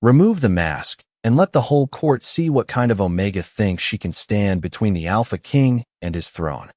Remove the mask, and let the whole court see what kind of Omega thinks she can stand between the Alpha King and his throne.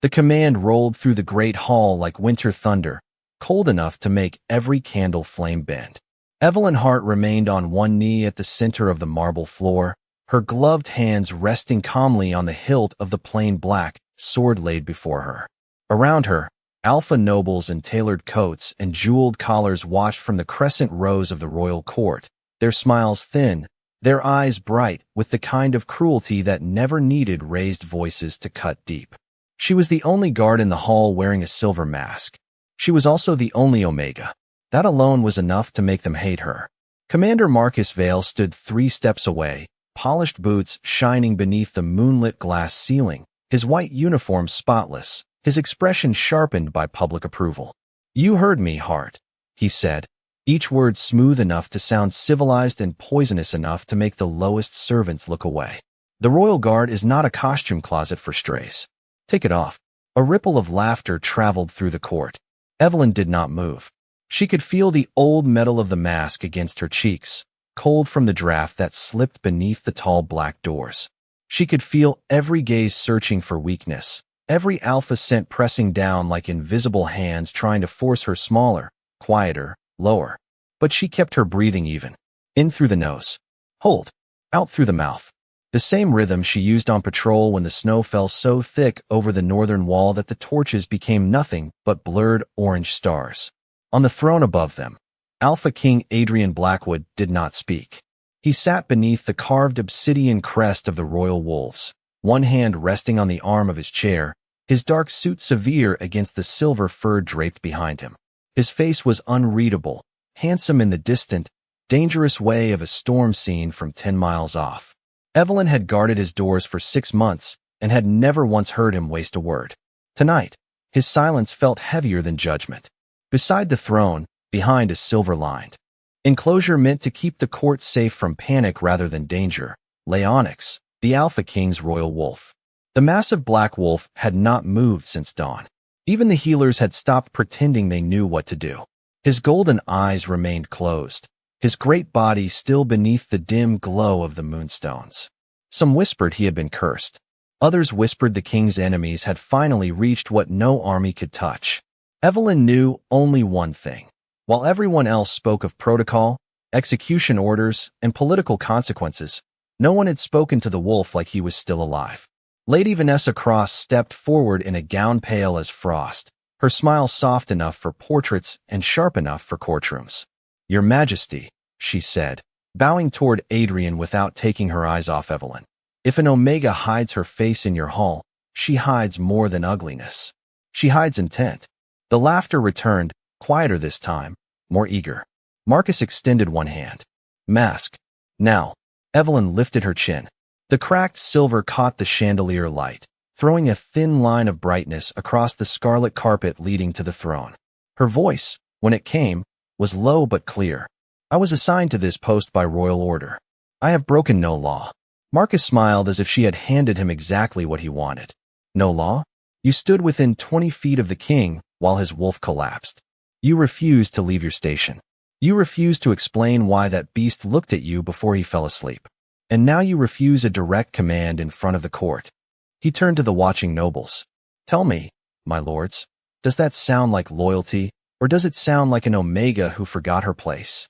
The command rolled through the great hall like winter thunder, cold enough to make every candle flame bend. Evelyn Hart remained on one knee at the center of the marble floor, her gloved hands resting calmly on the hilt of the plain black sword laid before her. Around her, alpha nobles in tailored coats and jeweled collars watched from the crescent rows of the royal court, their smiles thin, their eyes bright with the kind of cruelty that never needed raised voices to cut deep. She was the only guard in the hall wearing a silver mask. She was also the only Omega. That alone was enough to make them hate her. Commander Marcus Vale stood 3 steps away, polished boots shining beneath the moonlit glass ceiling, his white uniform spotless, his expression sharpened by public approval. "You heard me, Hart," he said, each word smooth enough to sound civilized and poisonous enough to make the lowest servants look away. "The Royal Guard is not a costume closet for strays. Take it off." A ripple of laughter traveled through the court. Evelyn did not move. She could feel the old metal of the mask against her cheeks, cold from the draft that slipped beneath the tall black doors. She could feel every gaze searching for weakness, every alpha scent pressing down like invisible hands trying to force her smaller, quieter, lower. But she kept her breathing even. In through the nose. Hold. Out through the mouth. The same rhythm she used on patrol when the snow fell so thick over the northern wall that the torches became nothing but blurred orange stars. On the throne above them, Alpha King Adrian Blackwood did not speak. He sat beneath the carved obsidian crest of the royal wolves, one hand resting on the arm of his chair, his dark suit severe against the silver fur draped behind him. His face was unreadable, handsome in the distant, dangerous way of a storm scene from 10 miles off. Evelyn had guarded his doors for 6 months and had never once heard him waste a word. Tonight, his silence felt heavier than judgment. Beside the throne, behind a silver-lined enclosure meant to keep the court safe from panic rather than danger, lay Onyx, the Alpha King's royal wolf. The massive black wolf had not moved since dawn. Even the healers had stopped pretending they knew what to do. His golden eyes remained closed, his great body still beneath the dim glow of the moonstones. Some whispered he had been cursed. Others whispered the king's enemies had finally reached what no army could touch. Evelyn knew only one thing. While everyone else spoke of protocol, execution orders, and political consequences, no one had spoken to the wolf like he was still alive. Lady Vanessa Cross stepped forward in a gown pale as frost, her smile soft enough for portraits and sharp enough for courtrooms. "Your Majesty," she said, bowing toward Adrian without taking her eyes off Evelyn. "If an Omega hides her face in your hall, she hides more than ugliness. She hides intent." The laughter returned, quieter this time, more eager. Marcus extended one hand. "Mask. Now." Evelyn lifted her chin. The cracked silver caught the chandelier light, throwing a thin line of brightness across the scarlet carpet leading to the throne. Her voice, when it came, was low but clear. "I was assigned to this post by royal order. I have broken no law." Marcus smiled as if she had handed him exactly what he wanted. "No law? You stood within 20 feet of the king while his wolf collapsed. You refused to leave your station. You refused to explain why that beast looked at you before he fell asleep. And now you refuse a direct command in front of the court." He turned to the watching nobles. "Tell me, my lords, does that sound like loyalty, or does it sound like an Omega who forgot her place?"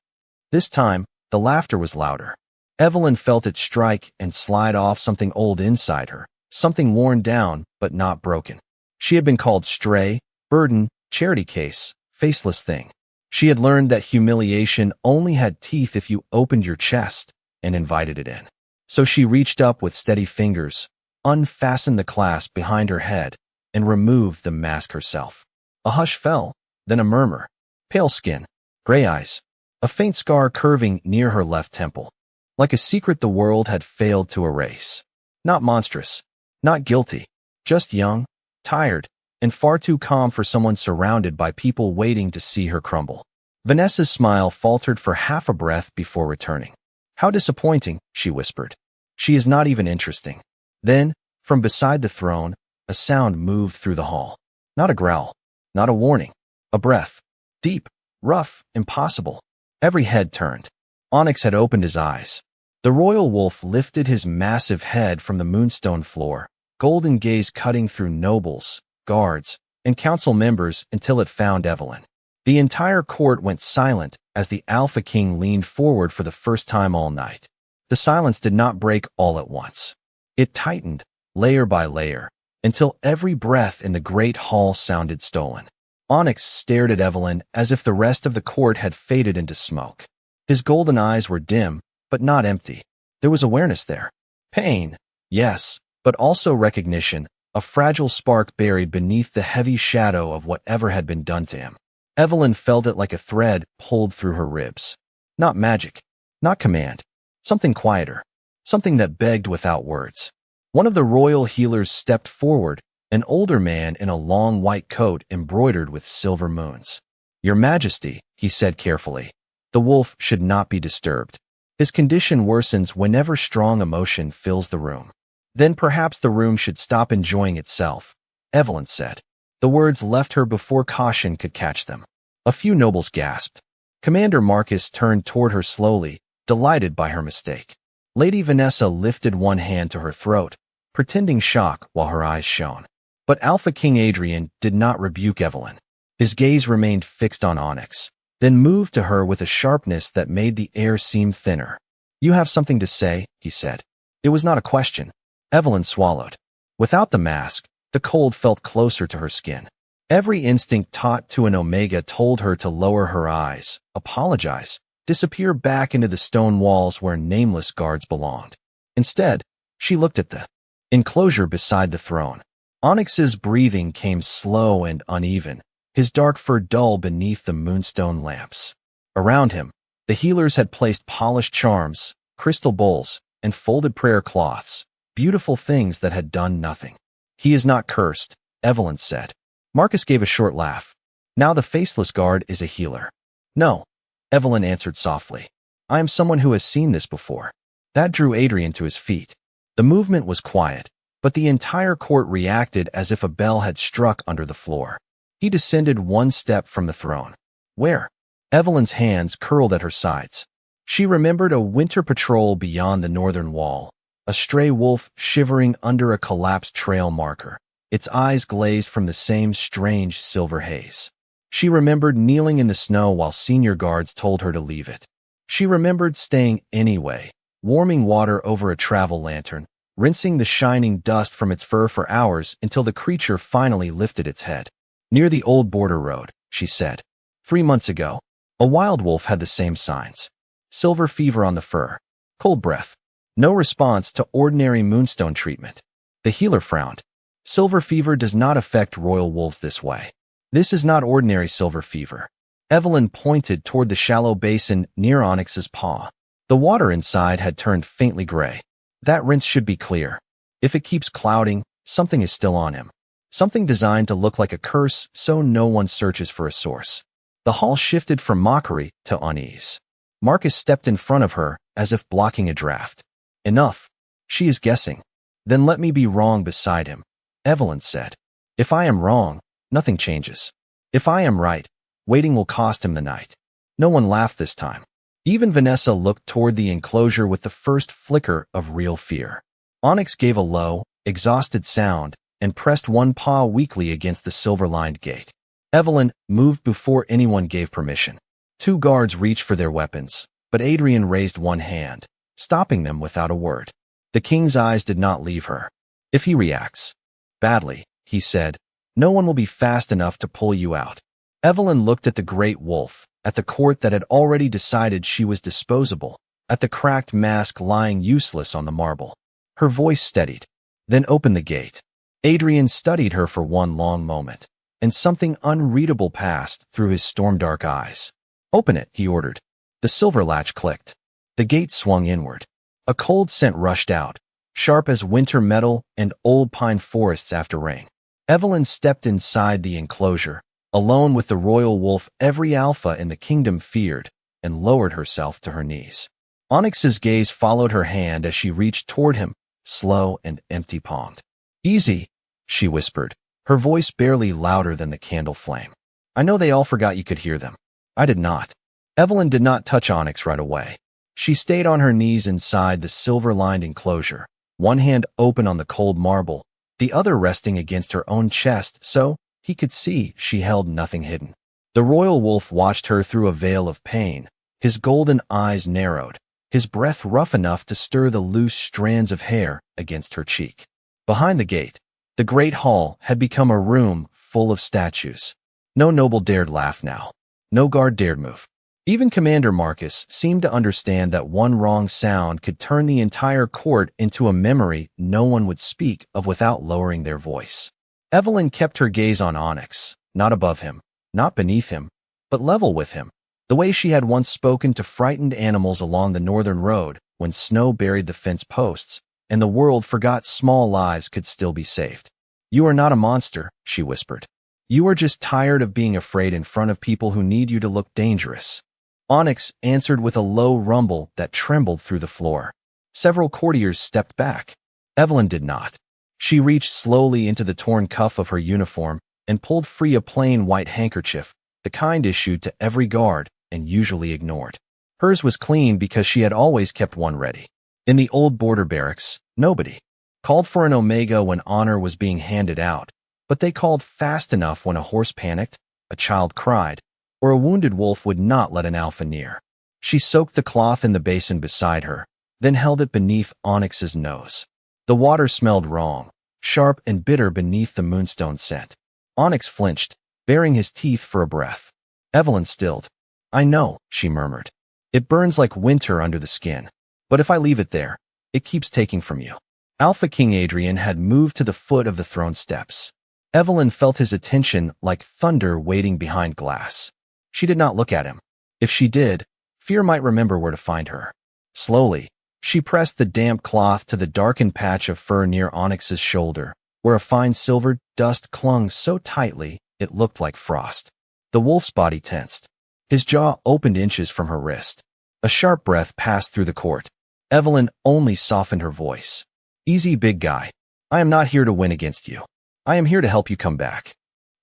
This time, the laughter was louder. Evelyn felt it strike and slide off something old inside her, something worn down but not broken. She had been called stray, burden, charity case, faceless thing. She had learned that humiliation only had teeth if you opened your chest and invited it in. So she reached up with steady fingers, unfastened the clasp behind her head, and removed the mask herself. A hush fell, then a murmur. Pale skin, gray eyes, a faint scar curving near her left temple. Like a secret the world had failed to erase. Not monstrous, not guilty, just young, tired, and far too calm for someone surrounded by people waiting to see her crumble. Vanessa's smile faltered for half a breath before returning. "How disappointing," she whispered. "She is not even interesting." Then, from beside the throne, a sound moved through the hall. Not a growl, not a warning, a breath. Deep, rough, impossible. Every head turned. Onyx had opened his eyes. The royal wolf lifted his massive head from the moonstone floor, golden gaze cutting through nobles, guards, and council members until it found Evelyn. The entire court went silent as the Alpha King leaned forward for the first time all night. The silence did not break all at once. It tightened, layer by layer, until every breath in the great hall sounded stolen. Onyx stared at Evelyn as if the rest of the court had faded into smoke. His golden eyes were dim, but not empty. There was awareness there. Pain, yes, but also recognition, a fragile spark buried beneath the heavy shadow of whatever had been done to him. Evelyn felt it like a thread pulled through her ribs. Not magic, not command, something quieter, something that begged without words. One of the royal healers stepped forward, an older man in a long white coat embroidered with silver moons. "Your Majesty," he said carefully, "the wolf should not be disturbed. His condition worsens whenever strong emotion fills the room." "Then perhaps the room should stop enjoying itself," Evelyn said. The words left her before caution could catch them. A few nobles gasped. Commander Marcus turned toward her slowly, delighted by her mistake. Lady Vanessa lifted one hand to her throat, pretending shock while her eyes shone. But Alpha King Adrian did not rebuke Evelyn. His gaze remained fixed on Onyx, then moved to her with a sharpness that made the air seem thinner. "You have something to say," he said. It was not a question. Evelyn swallowed. Without the mask, the cold felt closer to her skin. Every instinct taught to an Omega told her to lower her eyes, apologize, disappear back into the stone walls where nameless guards belonged. Instead, she looked at the enclosure beside the throne. Onyx's breathing came slow and uneven, his dark fur dull beneath the moonstone lamps. Around him, the healers had placed polished charms, crystal bowls, and folded prayer cloths, beautiful things that had done nothing. "He is not cursed," Evelyn said. Marcus gave a short laugh. "Now the faceless guard is a healer." "No," Evelyn answered softly. "I am someone who has seen this before." That drew Adrian to his feet. The movement was quiet, but the entire court reacted as if a bell had struck under the floor. He descended one step from the throne. "Where?" Evelyn's hands curled at her sides. She remembered a winter patrol beyond the northern wall, a stray wolf shivering under a collapsed trail marker, its eyes glazed from the same strange silver haze. She remembered kneeling in the snow while senior guards told her to leave it. She remembered staying anyway, warming water over a travel lantern, rinsing the shining dust from its fur for hours until the creature finally lifted its head. "Near the old border road," she said. 3 months ago, a wild wolf had the same signs. Silver fever on the fur, cold breath. No response to ordinary moonstone treatment. The healer frowned. "Silver fever does not affect royal wolves this way. This is not ordinary silver fever." Evelyn pointed toward the shallow basin near Onyx's paw. The water inside had turned faintly gray. "That rinse should be clear. If it keeps clouding, something is still on him. Something designed to look like a curse so no one searches for a source." The hall shifted from mockery to unease. Marcus stepped in front of her as if blocking a draft. "Enough. She is guessing." "Then let me be wrong beside him," Evelyn said. "If I am wrong, nothing changes. If I am right, waiting will cost him the night." No one laughed this time. Even Vanessa looked toward the enclosure with the first flicker of real fear. Onyx gave a low, exhausted sound and pressed one paw weakly against the silver-lined gate. Evelyn moved before anyone gave permission. 2 guards reached for their weapons, but Adrian raised one hand, stopping them without a word. The king's eyes did not leave her. "If he reacts badly," he said, "no one will be fast enough to pull you out." Evelyn looked at the great wolf, at the court that had already decided she was disposable, at the cracked mask lying useless on the marble. Her voice steadied, then opened the gate. Adrian studied her for one long moment, and something unreadable passed through his storm-dark eyes. "Open it," he ordered. The silver latch clicked. The gate swung inward. A cold scent rushed out, sharp as winter metal and old pine forests after rain. Evelyn stepped inside the enclosure, alone with the royal wolf every alpha in the kingdom feared, and lowered herself to her knees. Onyx's gaze followed her hand as she reached toward him, slow and empty-palmed. "Easy," she whispered, her voice barely louder than the candle flame. "I know they all forgot you could hear them. I did not." Evelyn did not touch Onyx right away. She stayed on her knees inside the silver-lined enclosure, one hand open on the cold marble, the other resting against her own chest so he could see she held nothing hidden. The royal wolf watched her through a veil of pain, his golden eyes narrowed, his breath rough enough to stir the loose strands of hair against her cheek. Behind the gate, the great hall had become a room full of statues. No noble dared laugh now. No guard dared move. Even Commander Marcus seemed to understand that one wrong sound could turn the entire court into a memory no one would speak of without lowering their voice. Evelyn kept her gaze on Onyx, not above him, not beneath him, but level with him, the way she had once spoken to frightened animals along the northern road when snow buried the fence posts and the world forgot small lives could still be saved. "You are not a monster," she whispered. "You are just tired of being afraid in front of people who need you to look dangerous." Onyx answered with a low rumble that trembled through the floor. Several courtiers stepped back. Evelyn did not. She reached slowly into the torn cuff of her uniform and pulled free a plain white handkerchief, the kind issued to every guard and usually ignored. Hers was clean because she had always kept one ready. In the old border barracks, nobody called for an omega when honor was being handed out, but they called fast enough when a horse panicked, a child cried, or a wounded wolf would not let an alpha near. She soaked the cloth in the basin beside her, then held it beneath Onyx's nose. The water smelled wrong, sharp and bitter beneath the moonstone scent. Onyx flinched, baring his teeth for a breath. Evelyn stilled. "I know," she murmured. "It burns like winter under the skin. But if I leave it there, it keeps taking from you." Alpha King Adrian had moved to the foot of the throne steps. Evelyn felt his attention like thunder waiting behind glass. She did not look at him. If she did, fear might remember where to find her. Slowly, she pressed the damp cloth to the darkened patch of fur near Onyx's shoulder, where a fine silver dust clung so tightly it looked like frost. The wolf's body tensed. His jaw opened inches from her wrist. A sharp breath passed through the court. Evelyn only softened her voice. "Easy, big guy. I am not here to win against you. I am here to help you come back."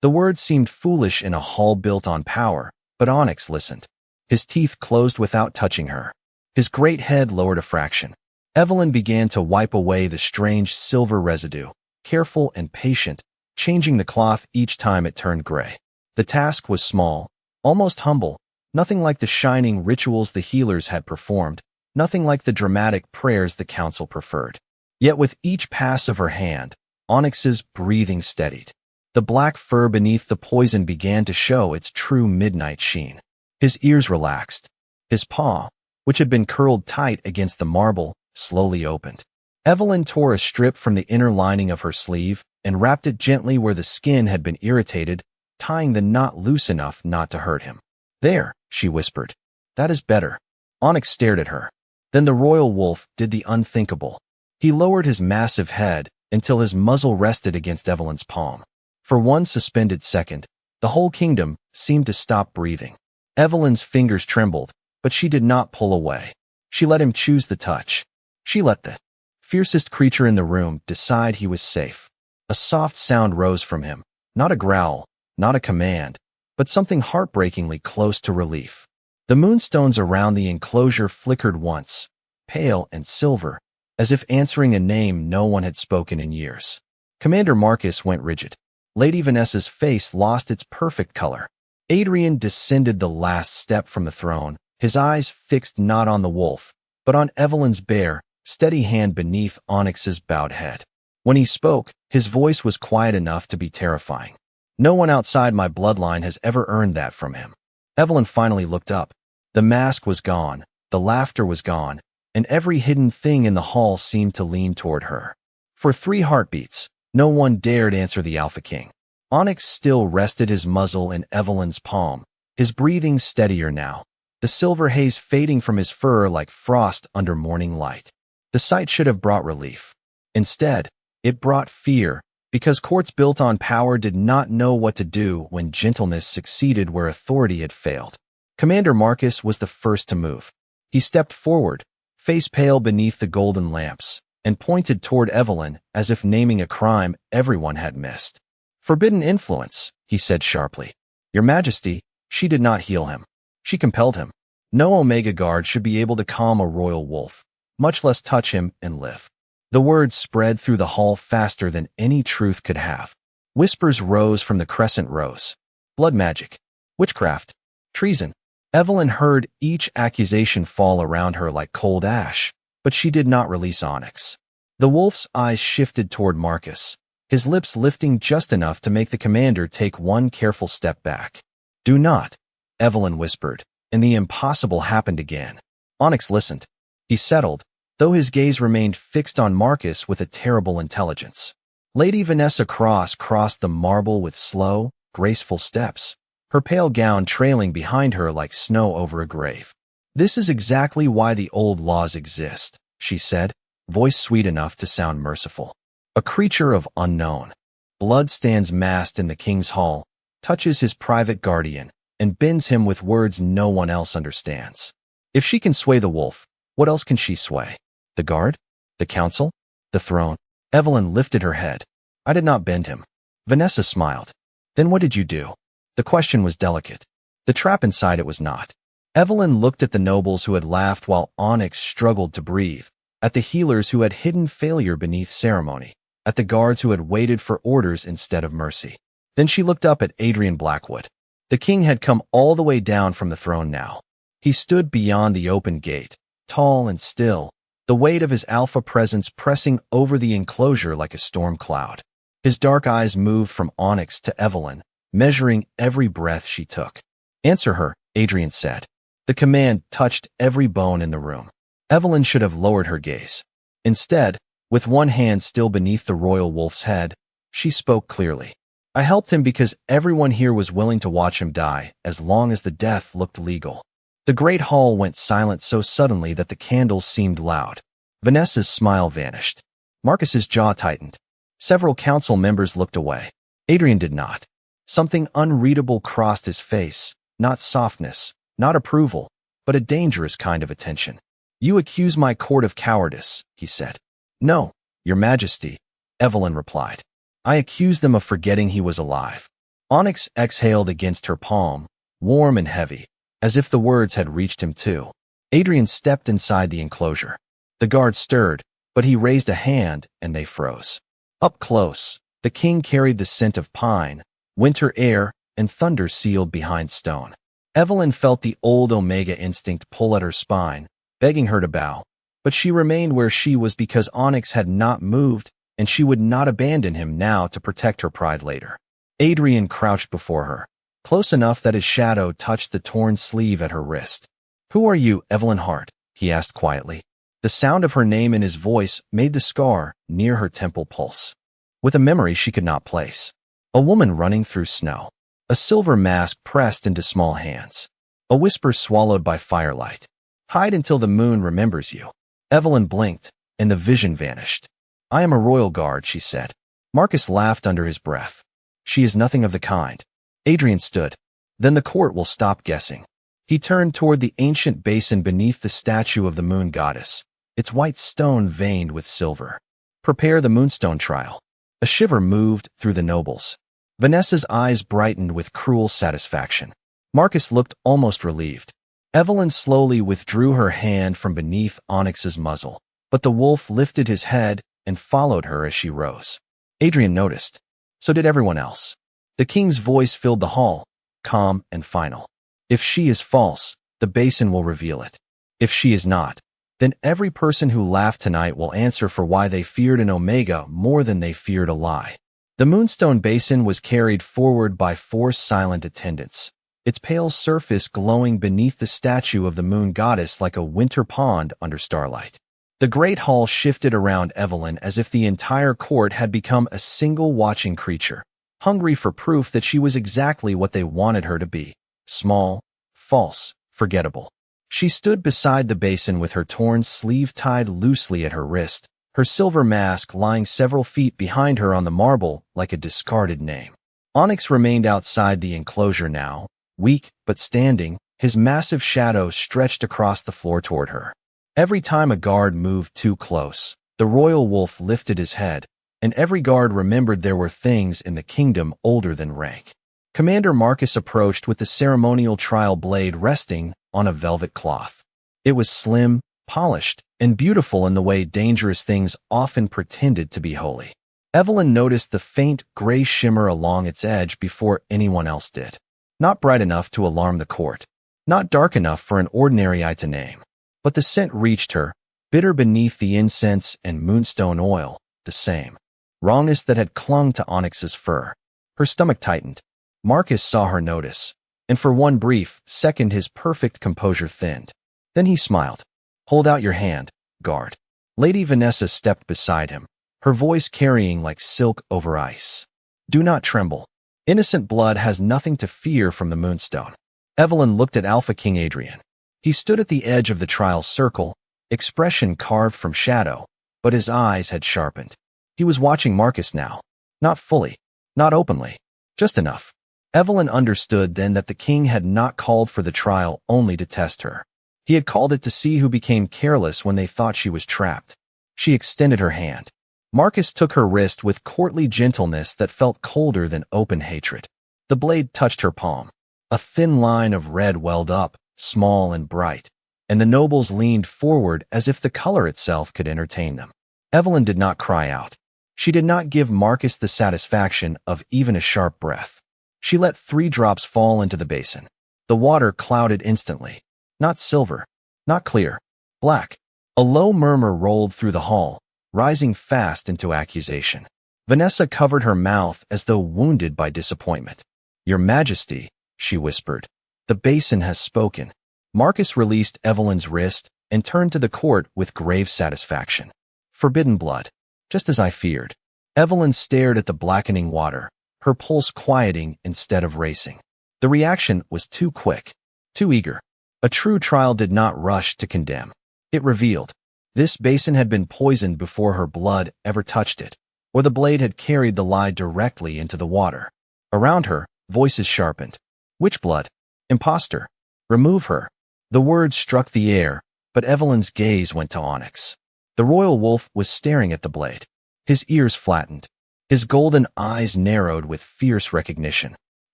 The words seemed foolish in a hall built on power, but Onyx listened. His teeth closed without touching her. His great head lowered a fraction. Evelyn began to wipe away the strange silver residue, careful and patient, changing the cloth each time it turned gray. The task was small, almost humble, nothing like the shining rituals the healers had performed, nothing like the dramatic prayers the council preferred. Yet with each pass of her hand, Onyx's breathing steadied. The black fur beneath the poison began to show its true midnight sheen. His ears relaxed. His paw, which had been curled tight against the marble, slowly opened. Evelyn tore a strip from the inner lining of her sleeve and wrapped it gently where the skin had been irritated, tying the knot loose enough not to hurt him. "There," she whispered. "That is better." Onyx stared at her. Then the royal wolf did the unthinkable. He lowered his massive head until his muzzle rested against Evelyn's palm. For one suspended second, the whole kingdom seemed to stop breathing. Evelyn's fingers trembled, but she did not pull away. She let him choose the touch. She let the fiercest creature in the room decide he was safe. A soft sound rose from him, not a growl, not a command, but something heartbreakingly close to relief. The moonstones around the enclosure flickered once, pale and silver, as if answering a name no one had spoken in years. Commander Marcus went rigid. Lady Vanessa's face lost its perfect color. Adrian descended the last step from the throne, his eyes fixed not on the wolf, but on Evelyn's bare, steady hand beneath Onyx's bowed head. When he spoke, his voice was quiet enough to be terrifying. "No one outside my bloodline has ever earned that from him." Evelyn finally looked up. The mask was gone, the laughter was gone, and every hidden thing in the hall seemed to lean toward her. For 3 heartbeats, no one dared answer the Alpha King. Onyx still rested his muzzle in Evelyn's palm, his breathing steadier now, the silver haze fading from his fur like frost under morning light. The sight should have brought relief. Instead, it brought fear, because courts built on power did not know what to do when gentleness succeeded where authority had failed. Commander Marcus was the first to move. He stepped forward, face pale beneath the golden lamps, and pointed toward Evelyn as if naming a crime everyone had missed. "Forbidden influence," he said sharply. "Your Majesty," she did not heal him. She compelled him. No Omega guard should be able to calm a royal wolf, much less touch him and live. The words spread through the hall faster than any truth could have. Whispers rose from the crescent rows. Blood magic, witchcraft, treason. Evelyn heard each accusation fall around her like cold ash, but she did not release Onyx. The wolf's eyes shifted toward Marcus, his lips lifting just enough to make the commander take one careful step back. "Do not," Evelyn whispered, and the impossible happened again. Onyx listened. He settled, though his gaze remained fixed on Marcus with a terrible intelligence. Lady Vanessa crossed the marble with slow, graceful steps, her pale gown trailing behind her like snow over a grave. "This is exactly why the old laws exist," she said, voice sweet enough to sound merciful. "A creature of unknown blood stands masked in the king's hall, touches his private guardian, and bends him with words no one else understands. If she can sway the wolf, what else can she sway? The guard? The council? The throne?" Evelyn lifted her head. "I did not bend him." Vanessa smiled. "Then what did you do?" The question was delicate. The trap inside it was not. Evelyn looked at the nobles who had laughed while Onyx struggled to breathe, at the healers who had hidden failure beneath ceremony, at the guards who had waited for orders instead of mercy. Then she looked up at Adrian Blackwood. The king had come all the way down from the throne now. He stood beyond the open gate, tall and still, the weight of his alpha presence pressing over the enclosure like a storm cloud. His dark eyes moved from Onyx to Evelyn, measuring every breath she took. "Answer her," Adrian said. The command touched every bone in the room. Evelyn should have lowered her gaze. Instead, with one hand still beneath the royal wolf's head, she spoke clearly. "I helped him because everyone here was willing to watch him die, as long as the death looked legal." The great hall went silent so suddenly that the candles seemed loud. Vanessa's smile vanished. Marcus's jaw tightened. Several council members looked away. Adrian did not. Something unreadable crossed his face, not softness, not approval, but a dangerous kind of attention. "You accuse my court of cowardice," he said. "No, Your Majesty," Evelyn replied. "I accuse them of forgetting he was alive." Onyx exhaled against her palm, warm and heavy, as if the words had reached him too. Adrian stepped inside the enclosure. The guard stirred, but he raised a hand and they froze. Up close, the king carried the scent of pine, winter air, and thunder sealed behind stone. Evelyn felt the old Omega instinct pull at her spine, begging her to bow, but she remained where she was because Onyx had not moved, and she would not abandon him now to protect her pride later. Adrian crouched before her, close enough that his shadow touched the torn sleeve at her wrist. "Who are you, Evelyn Hart?" he asked quietly. The sound of her name in his voice made the scar near her temple pulse, with a memory she could not place. A woman running through snow. A silver mask pressed into small hands. A whisper swallowed by firelight. "Hide until the moon remembers you." Evelyn blinked, and the vision vanished. "I am a royal guard," she said. Marcus laughed under his breath. "She is nothing of the kind." Adrian stood. "Then the court will stop guessing." He turned toward the ancient basin beneath the statue of the moon goddess, its white stone veined with silver. "Prepare the moonstone trial." A shiver moved through the nobles. Vanessa's eyes brightened with cruel satisfaction. Marcus looked almost relieved. Evelyn slowly withdrew her hand from beneath Onyx's muzzle, but the wolf lifted his head and followed her as she rose. Adrian noticed. So did everyone else. The king's voice filled the hall, calm and final. "If she is false, the basin will reveal it. If she is not, then every person who laughed tonight will answer for why they feared an Omega more than they feared a lie." The moonstone basin was carried forward by 4 silent attendants, its pale surface glowing beneath the statue of the moon goddess like a winter pond under starlight. The great hall shifted around Evelyn as if the entire court had become a single watching creature, hungry for proof that she was exactly what they wanted her to be: small, false, forgettable. She stood beside the basin with her torn sleeve tied loosely at her wrist, her silver mask lying several feet behind her on the marble like a discarded name. Onyx remained outside the enclosure now, weak but standing, his massive shadow stretched across the floor toward her. Every time a guard moved too close, the royal wolf lifted his head, and every guard remembered there were things in the kingdom older than rank. Commander Marcus approached with the ceremonial trial blade resting on a velvet cloth. It was slim, polished, and beautiful in the way dangerous things often pretended to be holy. Evelyn noticed the faint gray shimmer along its edge before anyone else did. Not bright enough to alarm the court. Not dark enough for an ordinary eye to name. But the scent reached her, bitter beneath the incense and moonstone oil, the same rawness that had clung to Onyx's fur. Her stomach tightened. Marcus saw her notice, and for one brief second his perfect composure thinned. Then he smiled. "Hold out your hand, guard." Lady Vanessa stepped beside him, her voice carrying like silk over ice. "Do not tremble. Innocent blood has nothing to fear from the moonstone." Evelyn looked at Alpha King Adrian. He stood at the edge of the trial circle, expression carved from shadow, but his eyes had sharpened. He was watching Marcus now. Not fully, not openly, just enough. Evelyn understood then that the king had not called for the trial only to test her. He had called it to see who became careless when they thought she was trapped. She extended her hand. Marcus took her wrist with courtly gentleness that felt colder than open hatred. The blade touched her palm. A thin line of red welled up, small and bright, and the nobles leaned forward as if the color itself could entertain them. Evelyn did not cry out. She did not give Marcus the satisfaction of even a sharp breath. She let 3 drops fall into the basin. The water clouded instantly. Not silver, not clear, black. A low murmur rolled through the hall, rising fast into accusation. Vanessa covered her mouth as though wounded by disappointment. "Your Majesty," she whispered, "the basin has spoken." Marcus released Evelyn's wrist and turned to the court with grave satisfaction. "Forbidden blood, just as I feared." Evelyn stared at the blackening water, her pulse quieting instead of racing. The reaction was too quick, too eager. A true trial did not rush to condemn. It revealed. This basin had been poisoned before her blood ever touched it, or the blade had carried the lie directly into the water. Around her, voices sharpened. "Which blood? Imposter. Remove her." The words struck the air, but Evelyn's gaze went to Onyx. The royal wolf was staring at the blade. His ears flattened. His golden eyes narrowed with fierce recognition.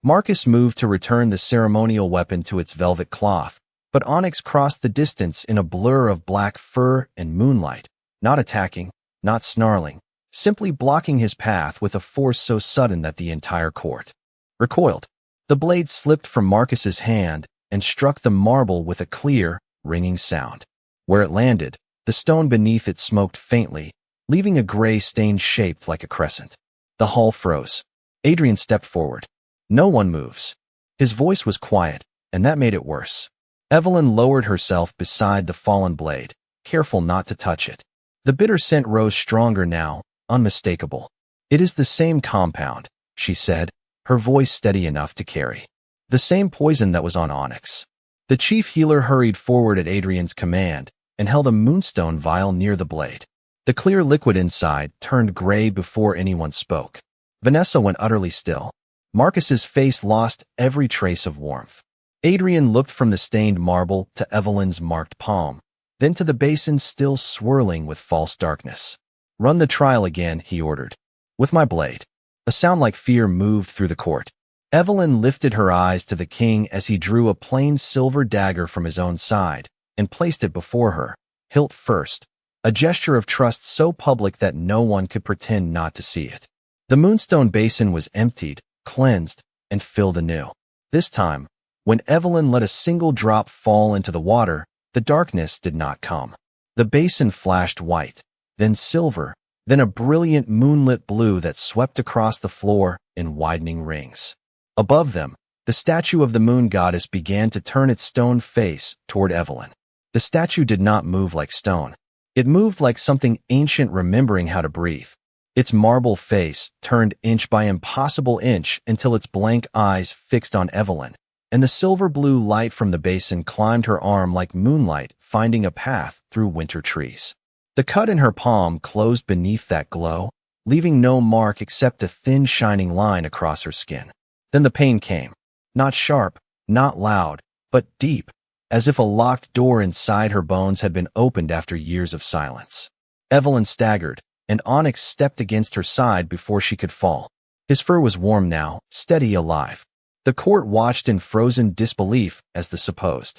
Marcus moved to return the ceremonial weapon to its velvet cloth, but Onyx crossed the distance in a blur of black fur and moonlight, not attacking, not snarling, simply blocking his path with a force so sudden that the entire court recoiled. The blade slipped from Marcus's hand and struck the marble with a clear, ringing sound. Where it landed, the stone beneath it smoked faintly, leaving a gray stain shaped like a crescent. The hall froze. Adrian stepped forward. "No one moves." His voice was quiet, and that made it worse. Evelyn lowered herself beside the fallen blade, careful not to touch it. The bitter scent rose stronger now, unmistakable. "It is the same compound," she said, her voice steady enough to carry. "The same poison that was on Onyx." The chief healer hurried forward at Adrian's command and held a moonstone vial near the blade. The clear liquid inside turned gray before anyone spoke. Vanessa went utterly still. Marcus's face lost every trace of warmth. Adrian looked from the stained marble to Evelyn's marked palm, then to the basin still swirling with false darkness. "Run the trial again," he ordered. "With my blade." A sound like fear moved through the court. Evelyn lifted her eyes to the king as he drew a plain silver dagger from his own side and placed it before her, hilt first, a gesture of trust so public that no one could pretend not to see it. The moonstone basin was emptied, cleansed, and filled anew. This time, when Evelyn let a single drop fall into the water, the darkness did not come. The basin flashed white, then silver, then a brilliant moonlit blue that swept across the floor in widening rings. Above them, the statue of the moon goddess began to turn its stone face toward Evelyn. The statue did not move like stone. It moved like something ancient remembering how to breathe. Its marble face turned inch by impossible inch until its blank eyes fixed on Evelyn, and the silver blue light from the basin climbed her arm like moonlight finding a path through winter trees. The cut in her palm closed beneath that glow, leaving no mark except a thin shining line across her skin. Then the pain came. Not sharp, not loud, but deep, as if a locked door inside her bones had been opened after years of silence. Evelyn staggered, and Onyx stepped against her side before she could fall. His fur was warm now, steady, alive. The court watched in frozen disbelief as the supposed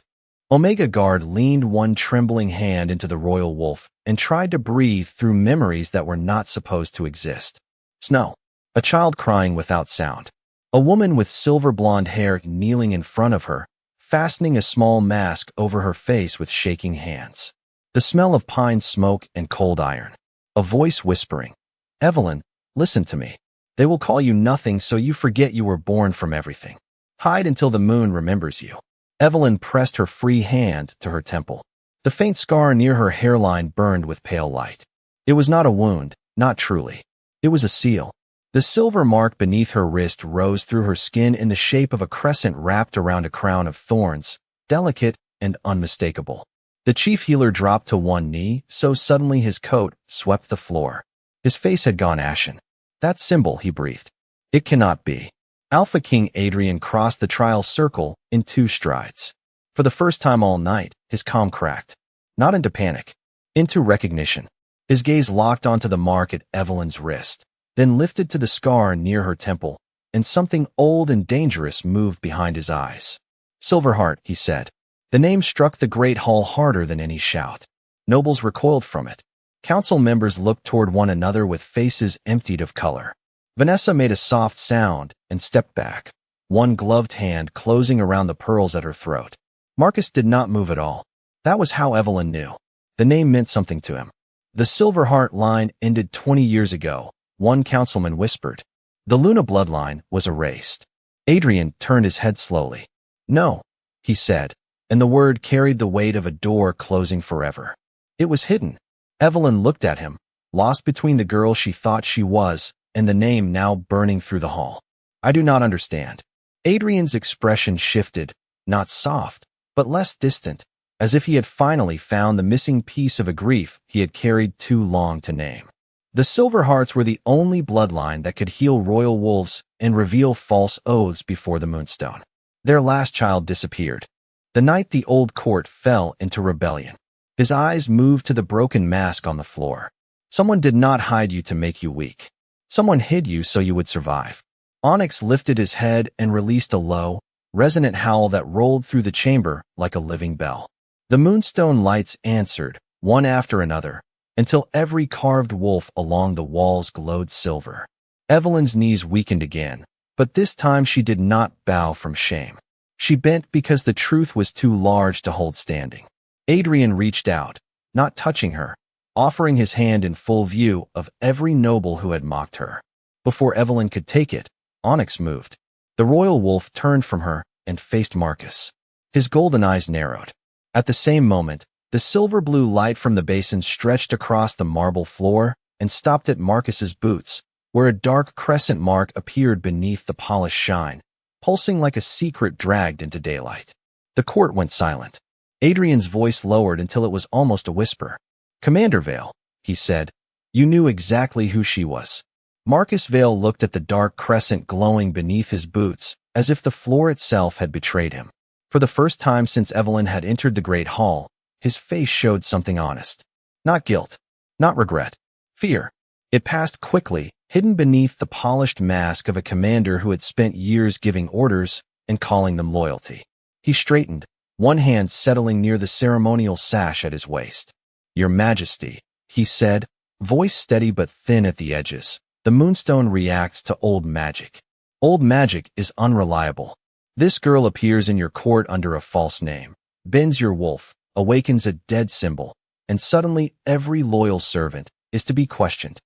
Omega Guard leaned one trembling hand into the royal wolf and tried to breathe through memories that were not supposed to exist. Snow. A child crying without sound. A woman with silver blonde hair kneeling in front of her, fastening a small mask over her face with shaking hands. The smell of pine smoke and cold iron. A voice whispering, "Evelyn, listen to me. They will call you nothing so you forget you were born from everything. Hide until the moon remembers you." Evelyn pressed her free hand to her temple. The faint scar near her hairline burned with pale light. It was not a wound, not truly. It was a seal. The silver mark beneath her wrist rose through her skin in the shape of a crescent wrapped around a crown of thorns, delicate and unmistakable. The chief healer dropped to one knee, so suddenly his coat swept the floor. His face had gone ashen. "That symbol," he breathed. "It cannot be." Alpha King Adrian crossed the trial circle in 2 strides. For the first time all night, his calm cracked. Not into panic, into recognition. His gaze locked onto the mark at Evelyn's wrist, then lifted to the scar near her temple, and something old and dangerous moved behind his eyes. "Silverheart," he said. The name struck the great hall harder than any shout. Nobles recoiled from it. Council members looked toward one another with faces emptied of color. Vanessa made a soft sound and stepped back, one gloved hand closing around the pearls at her throat. Marcus did not move at all. That was how Evelyn knew. The name meant something to him. "The Silverheart line ended 20 years ago," one councilman whispered. The Luna bloodline was erased. Adrian turned his head slowly. "No," he said, and the word carried the weight of a door closing forever. It was hidden. Evelyn looked at him, lost between the girl she thought she was and the name now burning through the hall. "I do not understand." Adrian's expression shifted, not soft, but less distant, as if he had finally found the missing piece of a grief he had carried too long to name. The Silverhearts were the only bloodline that could heal royal wolves and reveal false oaths before the Moonstone. Their last child disappeared. The night the old court fell into rebellion. His eyes moved to the broken mask on the floor. "Someone did not hide you to make you weak. Someone hid you so you would survive." Onyx lifted his head and released a low, resonant howl that rolled through the chamber like a living bell. The Moonstone lights answered, one after another, until every carved wolf along the walls glowed silver. Evelyn's knees weakened again, but this time she did not bow from shame. She bent because the truth was too large to hold standing. Adrian reached out, not touching her, offering his hand in full view of every noble who had mocked her. Before Evelyn could take it, Onyx moved. The royal wolf turned from her and faced Marcus. His golden eyes narrowed. At the same moment, the silver-blue light from the basin stretched across the marble floor and stopped at Marcus's boots, where a dark crescent mark appeared beneath the polished shine, pulsing like a secret dragged into daylight. The court went silent. Adrian's voice lowered until it was almost a whisper. "Commander Vale," he said. "You knew exactly who she was." Marcus Vale looked at the dark crescent glowing beneath his boots, as if the floor itself had betrayed him. For the first time since Evelyn had entered the great hall, his face showed something honest. Not guilt, not regret, fear. It passed quickly, hidden beneath the polished mask of a commander who had spent years giving orders and calling them loyalty. He straightened, one hand settling near the ceremonial sash at his waist. "Your Majesty," he said, voice steady but thin at the edges. "The Moonstone reacts to old magic. Old magic is unreliable. This girl appears in your court under a false name, bends your wolf, awakens a dead symbol, and suddenly every loyal servant is to be questioned."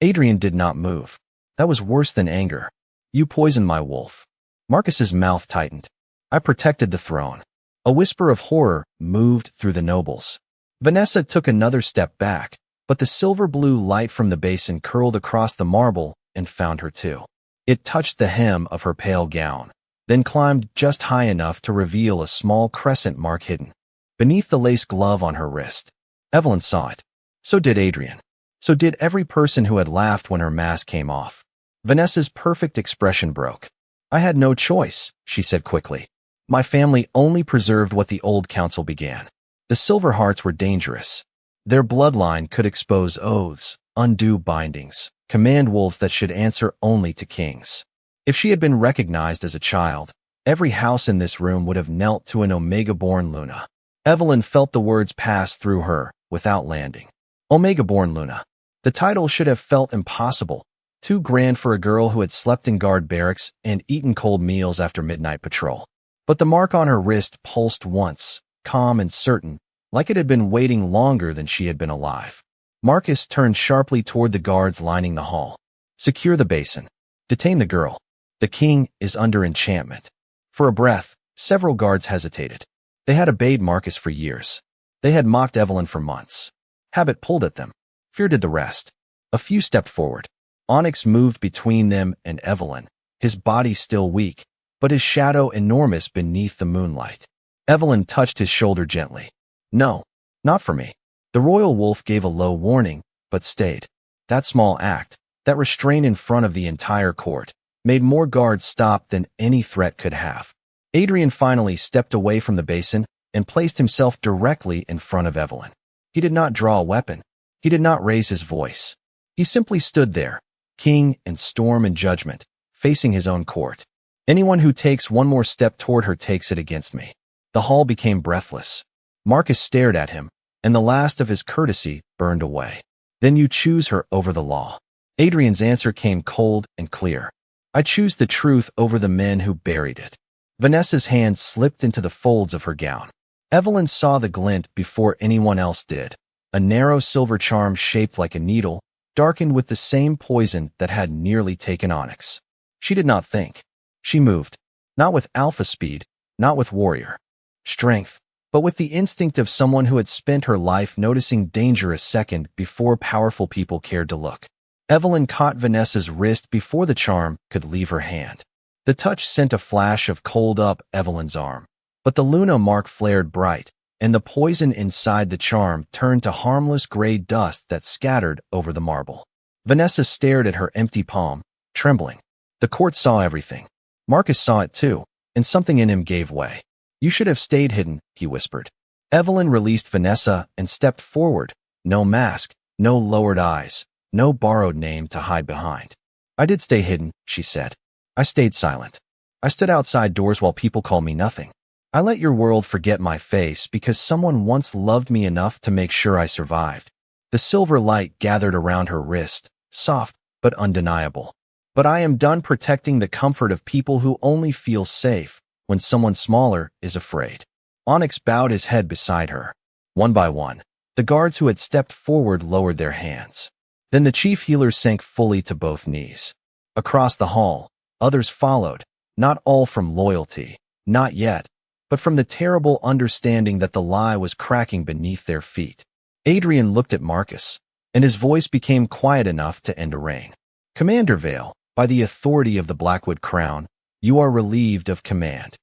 Adrian did not move. That was worse than anger. "You poisoned my wolf." Marcus's mouth tightened. "I protected the throne." A whisper of horror moved through the nobles. Vanessa took another step back, but the silver-blue light from the basin curled across the marble and found her too. It touched the hem of her pale gown, then climbed just high enough to reveal a small crescent mark hidden beneath the lace glove on her wrist. Evelyn saw it. So did Adrian. So did every person who had laughed when her mask came off. Vanessa's perfect expression broke. "I had no choice," she said quickly. "My family only preserved what the old council began." The Silverhearts were dangerous. Their bloodline could expose oaths, undo bindings, command wolves that should answer only to kings. If she had been recognized as a child, Every house in this room would have knelt to an Omega-born Luna. Evelyn felt the words pass through her, without landing. Omega-born Luna. The title should have felt impossible, too grand for a girl who had slept in guard barracks and eaten cold meals after midnight patrol. But the mark on her wrist pulsed once, calm and certain, like it had been waiting longer than she had been alive. Marcus turned sharply toward the guards lining the hall. Secure the basin. Detain the girl. The king is under enchantment. For a breath, several guards hesitated. They had obeyed Marcus for years. They had mocked Evelyn for months. Habit pulled at them. Fear did the rest. A few stepped forward. Onyx moved between them and Evelyn, his body still weak, but his shadow enormous beneath the moonlight. Evelyn touched his shoulder gently. No, not for me. The royal wolf gave a low warning, but stayed. That small act, that restraint in front of the entire court, made more guards stop than any threat could have. Adrian finally stepped away from the basin and placed himself directly in front of Evelyn. He did not draw a weapon. He did not raise his voice. He simply stood there, king and storm and judgment, facing his own court. Anyone who takes one more step toward her takes it against me. The hall became breathless. Marcus stared at him, and the last of his courtesy burned away. Then you choose her over the law. Adrian's answer came cold and clear. I choose the truth over the men who buried it. Vanessa's hand slipped into the folds of her gown. Evelyn saw the glint before anyone else did. A narrow silver charm shaped like a needle, darkened with the same poison that had nearly taken Onyx. She did not think. She moved. Not with alpha speed, not with warrior strength, but with the instinct of someone who had spent her life noticing danger a second before powerful people cared to look. Evelyn caught Vanessa's wrist before the charm could leave her hand. The touch sent a flash of cold up Evelyn's arm, but the Luna mark flared bright, and the poison inside the charm turned to harmless gray dust that scattered over the marble. Vanessa stared at her empty palm, trembling. The court saw everything. Marcus saw it too, and something in him gave way. You should have stayed hidden, he whispered. Evelyn released Vanessa and stepped forward. No mask, no lowered eyes, no borrowed name to hide behind. I did stay hidden, she said. I stayed silent. I stood outside doors while people called me nothing. I let your world forget my face because someone once loved me enough to make sure I survived. The silver light gathered around her wrist, soft but undeniable. But I am done protecting the comfort of people who only feel safe when someone smaller is afraid. Onyx bowed his head beside her. One by one, the guards who had stepped forward lowered their hands. Then the chief healer sank fully to both knees. Across the hall, others followed, not all from loyalty, not yet, but from the terrible understanding that the lie was cracking beneath their feet. Adrian looked at Marcus, and his voice became quiet enough to end a reign. Commander Vale, by the authority of the Blackwood Crown, you are relieved of command.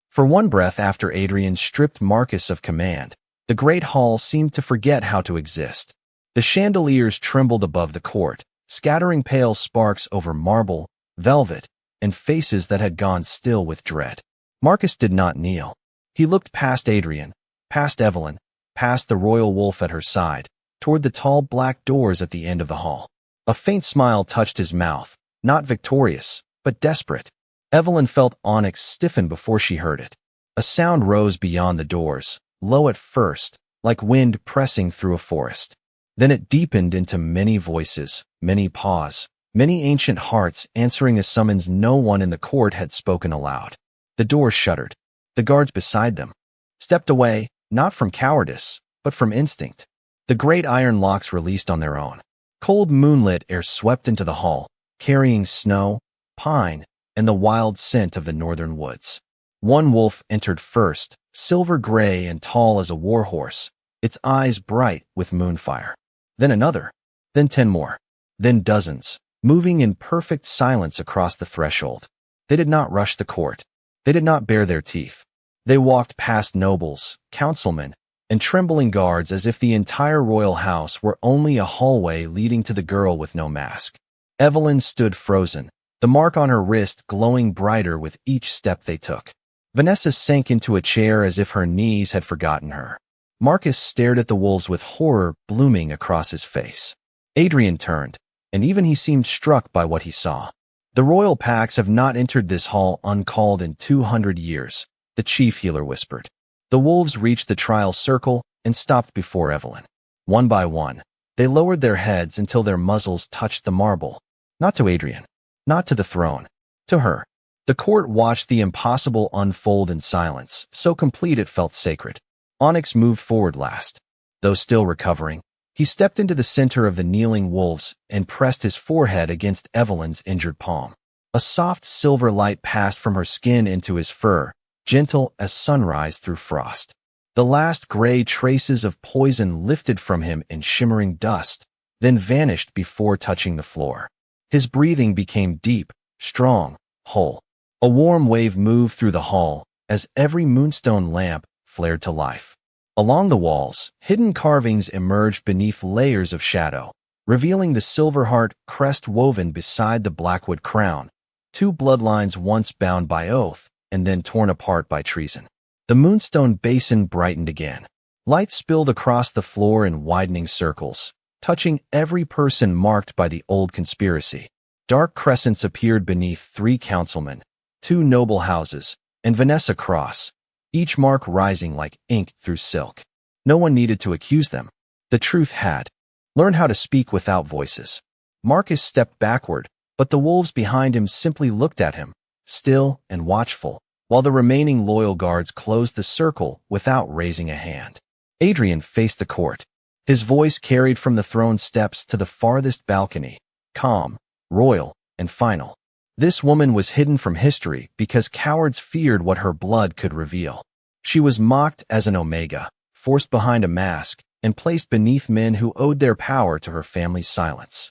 For one breath after Adrian stripped Marcus of command, the great hall seemed to forget how to exist. The chandeliers trembled above the court, scattering pale sparks over marble, velvet, and faces that had gone still with dread. Marcus did not kneel. He looked past Adrian, past Evelyn, past the royal wolf at her side, toward the tall black doors at the end of the hall. A faint smile touched his mouth, not victorious, but desperate. Evelyn felt Onyx stiffen before she heard it. A sound rose beyond the doors, low at first, like wind pressing through a forest. Then it deepened into many voices, many paws, many ancient hearts answering a summons no one in the court had spoken aloud. The doors shuddered. The guards beside them stepped away, not from cowardice, but from instinct. The great iron locks released on their own. Cold moonlit air swept into the hall, carrying snow, pine, and the wild scent of the northern woods. One wolf entered first, silver gray and tall as a warhorse, its eyes bright with moonfire. Then another, then 10 more, then dozens, moving in perfect silence across the threshold. They did not rush the court. They did not bare their teeth. They walked past nobles, councilmen, and trembling guards as if the entire royal house were only a hallway leading to the girl with no mask. Evelyn stood frozen, the mark on her wrist glowing brighter with each step they took. Vanessa sank into a chair as if her knees had forgotten her. Marcus stared at the wolves with horror blooming across his face. Adrian turned, and even he seemed struck by what he saw. The royal packs have not entered this hall uncalled in 200 years, the chief healer whispered. The wolves reached the trial circle and stopped before Evelyn. One by one, they lowered their heads until their muzzles touched the marble. Not to Adrian, not to the throne, to her. The court watched the impossible unfold in silence, so complete it felt sacred. Onyx moved forward last. Though still recovering, he stepped into the center of the kneeling wolves and pressed his forehead against Evelyn's injured palm. A soft silver light passed from her skin into his fur, gentle as sunrise through frost. The last gray traces of poison lifted from him in shimmering dust, then vanished before touching the floor. His breathing became deep, strong, whole. A warm wave moved through the hall as every moonstone lamp flared to life. Along the walls, hidden carvings emerged beneath layers of shadow, revealing the silver heart crest woven beside the blackwood crown, two bloodlines once bound by oath and then torn apart by treason. The moonstone basin brightened again. Light spilled across the floor in widening circles, touching every person marked by the old conspiracy. Dark crescents appeared beneath 3 councilmen, 2 noble houses, and Vanessa Cross, each mark rising like ink through silk. No one needed to accuse them. The truth had learned how to speak without voices. Marcus stepped backward, but the wolves behind him simply looked at him, still and watchful, while the remaining loyal guards closed the circle without raising a hand. Adrian faced the court. His voice carried from the throne steps to the farthest balcony, calm, royal, and final. This woman was hidden from history because cowards feared what her blood could reveal. She was mocked as an Omega, forced behind a mask, and placed beneath men who owed their power to her family's silence.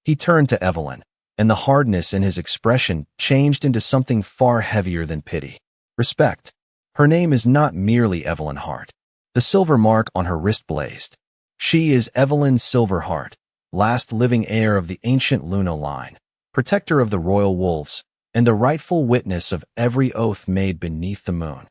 He turned to Evelyn, and the hardness in his expression changed into something far heavier than pity. Respect. Her name is not merely Evelyn Hart. The silver mark on her wrist blazed. She is Evelyn Silverheart, last living heir of the ancient Luna line, protector of the royal wolves, and the rightful witness of every oath made beneath the moon.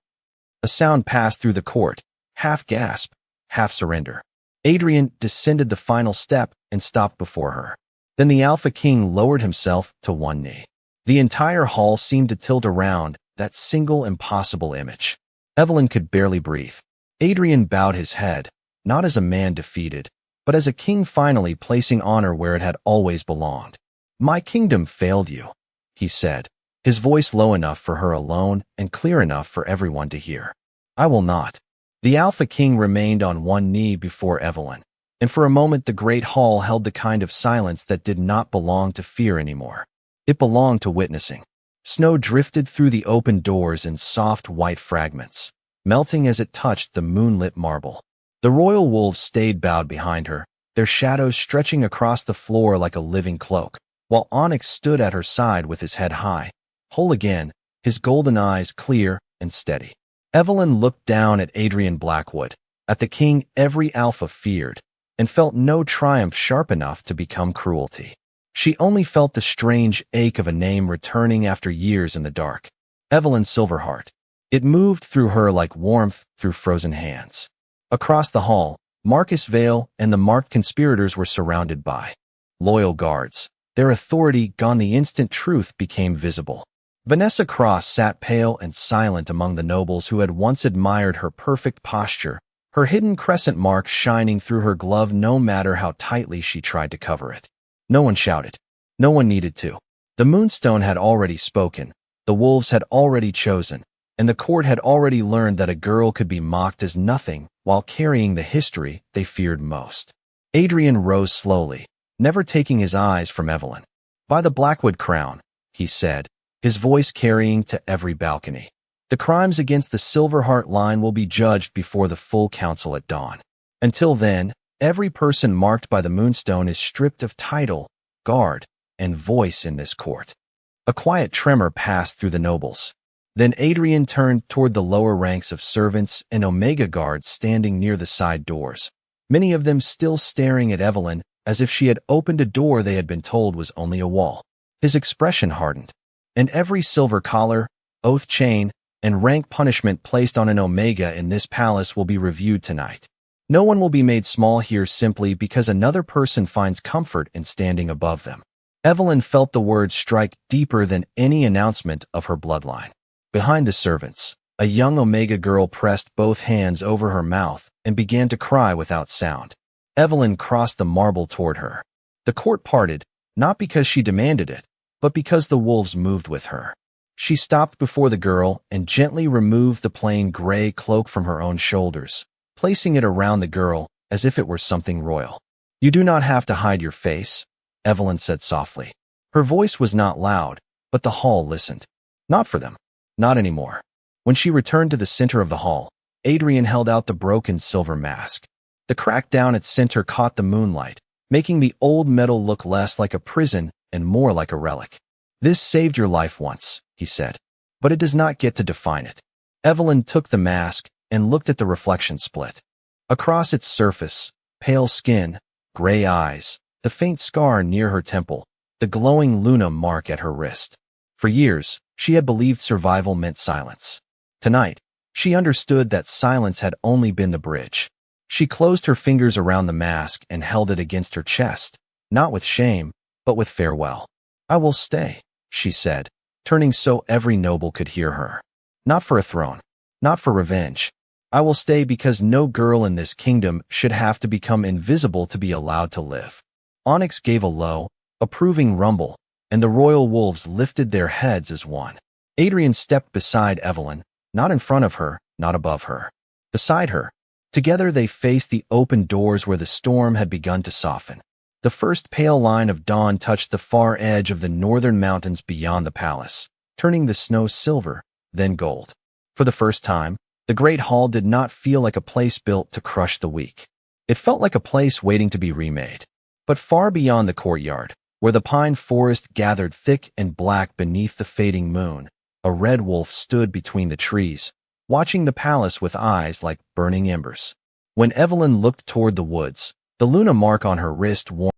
A sound passed through the court, half gasp, half surrender. Adrian descended the final step and stopped before her. Then the Alpha King lowered himself to one knee. The entire hall seemed to tilt around that single impossible image. Evelyn could barely breathe. Adrian bowed his head, not as a man defeated, but as a king finally placing honor where it had always belonged. "My kingdom failed you," he said, his voice low enough for her alone and clear enough for everyone to hear. "I will not." The Alpha King remained on one knee before Evelyn, and for a moment the great hall held the kind of silence that did not belong to fear anymore. It belonged to witnessing. Snow drifted through the open doors in soft white fragments, melting as it touched the moonlit marble. The royal wolves stayed bowed behind her, their shadows stretching across the floor like a living cloak, while Onyx stood at her side with his head high, whole again, his golden eyes clear and steady. Evelyn looked down at Adrian Blackwood, at the king every alpha feared, and felt no triumph sharp enough to become cruelty. She only felt the strange ache of a name returning after years in the dark. Evelyn Silverheart. It moved through her like warmth through frozen hands. Across the hall, Marcus Vale and the marked conspirators were surrounded by loyal guards. Their authority gone the instant truth became visible. Vanessa Cross sat pale and silent among the nobles who had once admired her perfect posture, her hidden crescent mark shining through her glove no matter how tightly she tried to cover it. No one shouted. No one needed to. The moonstone had already spoken, the wolves had already chosen, and the court had already learned that a girl could be mocked as nothing while carrying the history they feared most. Adrian rose slowly, never taking his eyes from Evelyn. "By the Blackwood crown," he said, his voice carrying to every balcony. "The crimes against the Silverheart line will be judged before the full council at dawn. Until then, every person marked by the moonstone is stripped of title, guard, and voice in this court." A quiet tremor passed through the nobles. Then Adrian turned toward the lower ranks of servants and Omega guards standing near the side doors, many of them still staring at Evelyn as if she had opened a door they had been told was only a wall. His expression hardened. "And every silver collar, oath chain, and rank punishment placed on an Omega in this palace will be reviewed tonight. No one will be made small here simply because another person finds comfort in standing above them." Evelyn felt the words strike deeper than any announcement of her bloodline. Behind the servants, a young Omega girl pressed both hands over her mouth and began to cry without sound. Evelyn crossed the marble toward her. The court parted, not because she demanded it, but because the wolves moved with her. She stopped before the girl and gently removed the plain gray cloak from her own shoulders, placing it around the girl as if it were something royal. "You do not have to hide your face," Evelyn said softly. Her voice was not loud, but the hall listened. Not for them. Not anymore. When she returned to the center of the hall, Adrian held out the broken silver mask. The crack down its center caught the moonlight, making the old metal look less like a prison and more like a relic. "This saved your life once," he said, "but it does not get to define it." Evelyn took the mask and looked at the reflection split. Across its surface, pale skin, gray eyes, the faint scar near her temple, the glowing Luna mark at her wrist. For years, she had believed survival meant silence. Tonight, she understood that silence had only been the bridge. She closed her fingers around the mask and held it against her chest, not with shame, but with farewell. "I will stay," she said, turning so every noble could hear her. "Not for a throne, not for revenge. I will stay because no girl in this kingdom should have to become invisible to be allowed to live." Onyx gave a low, approving rumble, and the royal wolves lifted their heads as one. Adrian stepped beside Evelyn, not in front of her, not above her. Beside her. Together they faced the open doors where the storm had begun to soften. The first pale line of dawn touched the far edge of the northern mountains beyond the palace, turning the snow silver, then gold. For the first time, the great hall did not feel like a place built to crush the weak. It felt like a place waiting to be remade. But far beyond the courtyard, where the pine forest gathered thick and black beneath the fading moon, a red wolf stood between the trees, watching the palace with eyes like burning embers. When Evelyn looked toward the woods, the Luna mark on her wrist warmed